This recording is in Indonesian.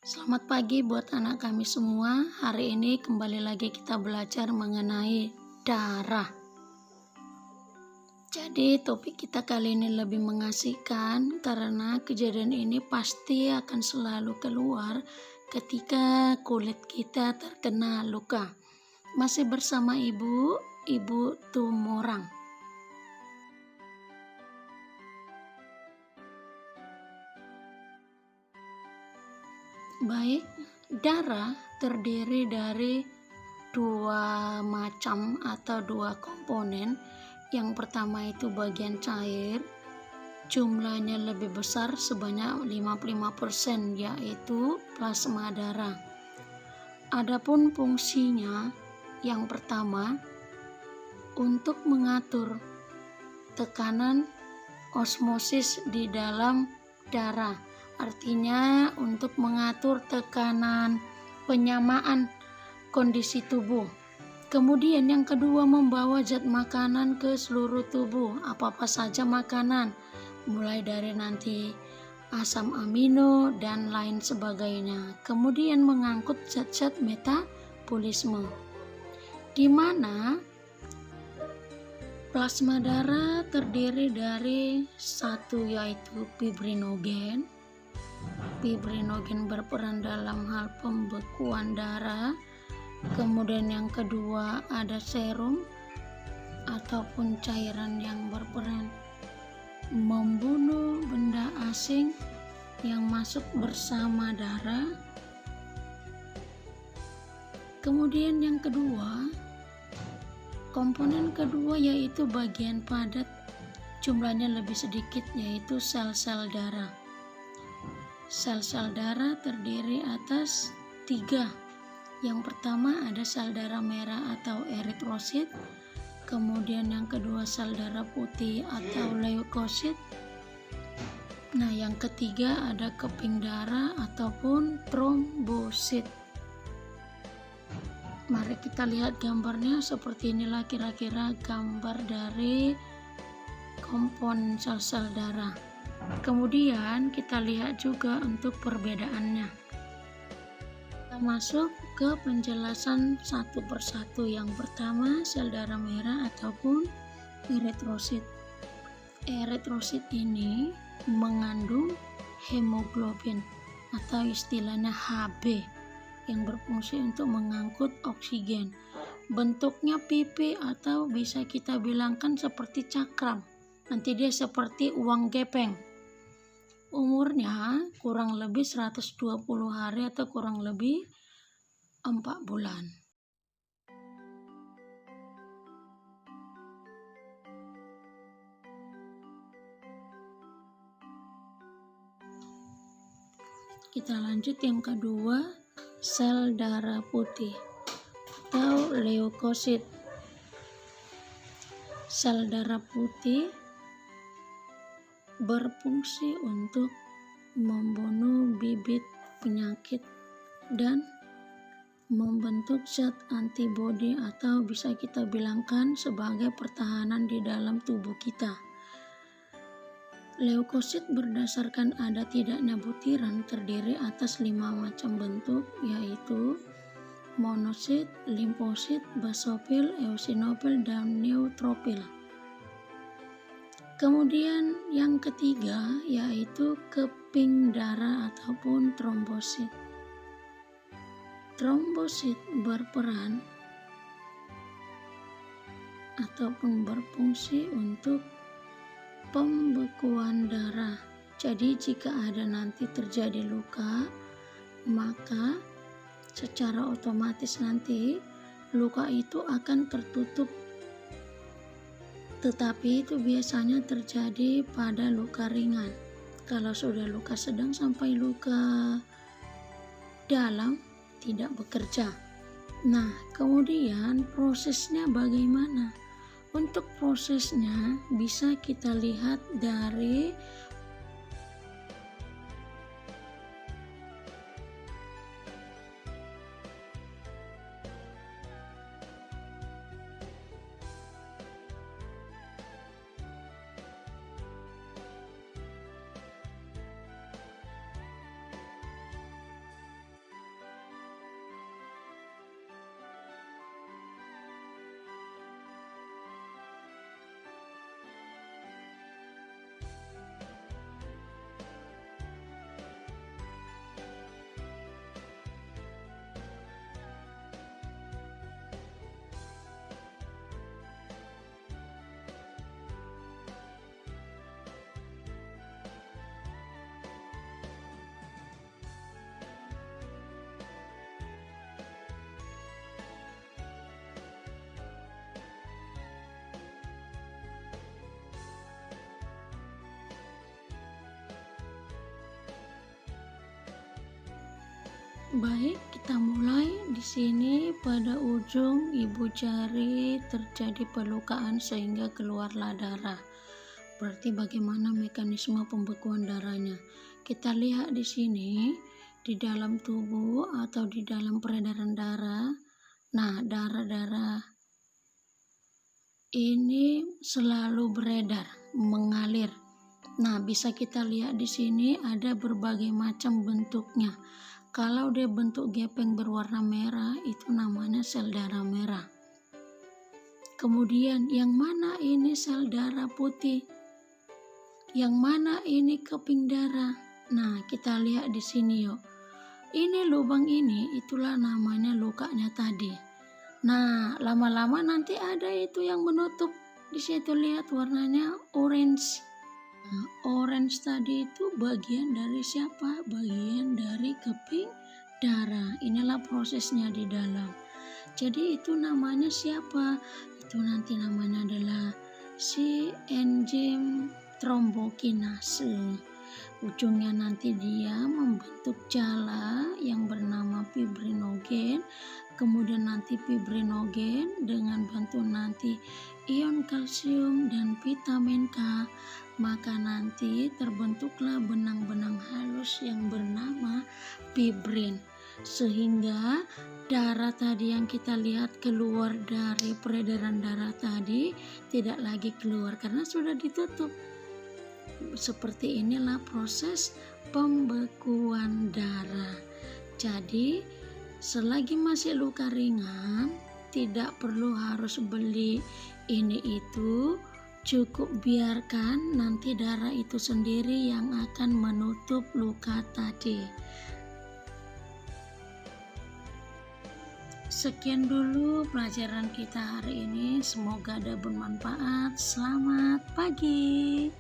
Selamat pagi buat anak kami semua. Hari ini kembali lagi kita belajar mengenai darah. Jadi topik kita kali ini lebih mengasihkan karena kejadian ini pasti akan selalu keluar ketika kulit kita terkena luka. Masih bersama Ibu Tumorang. Baik, darah terdiri dari dua macam atau dua komponen. Yang pertama itu bagian cair, jumlahnya lebih besar sebanyak 55%, yaitu plasma darah. Adapun fungsinya, yang pertama untuk mengatur tekanan osmosis di dalam darah. Artinya untuk mengatur tekanan penyamaan kondisi tubuh. Kemudian yang kedua membawa zat makanan ke seluruh tubuh, apa-apa saja makanan, mulai dari nanti asam amino dan lain sebagainya. Kemudian mengangkut zat-zat metabolisme, di mana plasma darah terdiri dari satu yaitu fibrinogen. Fibrinogen berperan dalam hal pembekuan darah. Kemudian yang kedua ada serum ataupun cairan yang berperan membunuh benda asing yang masuk bersama darah. Kemudian yang kedua, komponen kedua yaitu bagian padat, jumlahnya lebih sedikit, yaitu sel-sel darah. Sel-sel darah terdiri atas 3. Yang pertama ada sel darah merah atau eritrosit. Kemudian yang kedua sel darah putih atau leukosit. Nah, yang ketiga ada keping darah ataupun trombosit. Mari kita lihat gambarnya. Seperti inilah kira-kira gambar dari komponen sel-sel darah. Kemudian kita lihat juga untuk perbedaannya. Kita masuk ke penjelasan satu persatu. Yang pertama sel darah merah ataupun eritrosit. Eritrosit ini mengandung hemoglobin atau istilahnya Hb yang berfungsi untuk mengangkut oksigen. Bentuknya pipi atau bisa kita bilangkan seperti cakram. Nanti dia seperti uang gepeng. Umurnya kurang lebih 120 hari atau kurang lebih 4 bulan. Kita lanjut yang kedua, sel darah putih atau leukosit. Sel darah putih berfungsi untuk membunuh bibit penyakit dan membentuk zat antibodi atau bisa kita bilangkan sebagai pertahanan di dalam tubuh kita. Leukosit berdasarkan ada tidaknya butiran terdiri atas 5 macam bentuk, yaitu monosit, limfosit, basofil, eosinofil, dan neutrofil. Kemudian yang ketiga yaitu keping darah ataupun trombosit. Trombosit berperan ataupun berfungsi untuk pembekuan darah. Jadi jika ada nanti terjadi luka, maka secara otomatis nanti luka itu akan tertutup. Tetapi itu biasanya terjadi pada luka ringan. Kalau sudah luka sedang sampai luka dalam tidak bekerja. Nah, kemudian prosesnya bagaimana? Untuk prosesnya bisa kita lihat dari Baik, kita mulai. Di sini pada ujung ibu jari terjadi pelukaan sehingga keluarlah darah. Berarti bagaimana mekanisme pembekuan darahnya? Kita lihat di sini di dalam tubuh atau di dalam peredaran darah. Nah, darah-darah ini selalu beredar, mengalir. Nah, bisa kita lihat di sini ada berbagai macam bentuknya. Kalau dia bentuk gepeng berwarna merah, itu namanya sel darah merah. Kemudian, yang mana ini sel darah putih? Yang mana ini keping darah? Nah, kita lihat di sini yuk. Ini lubang ini, itulah namanya lukanya tadi. Nah, lama-lama nanti ada itu yang menutup. Di situ lihat warnanya orange. Nah, orange tadi itu bagian dari siapa? Bagian dari keping darah. Inilah prosesnya di dalam. Jadi itu namanya siapa? Itu nanti namanya adalah si enzim trombokinase. Ujungnya nanti dia membentuk jala yang bernama fibrinogen. Kemudian nanti fibrinogen dengan bantu nanti ion kalsium dan vitamin K, maka nanti terbentuklah benang-benang halus yang bernama fibrin, sehingga darah tadi yang kita lihat keluar dari peredaran darah tadi tidak lagi keluar karena sudah ditutup. Seperti inilah proses pembekuan darah. Jadi selagi masih luka ringan, tidak perlu harus beli ini itu, cukup biarkan nanti darah itu sendiri yang akan menutup luka tadi. Sekian dulu pelajaran kita hari ini, semoga ada bermanfaat. Selamat pagi.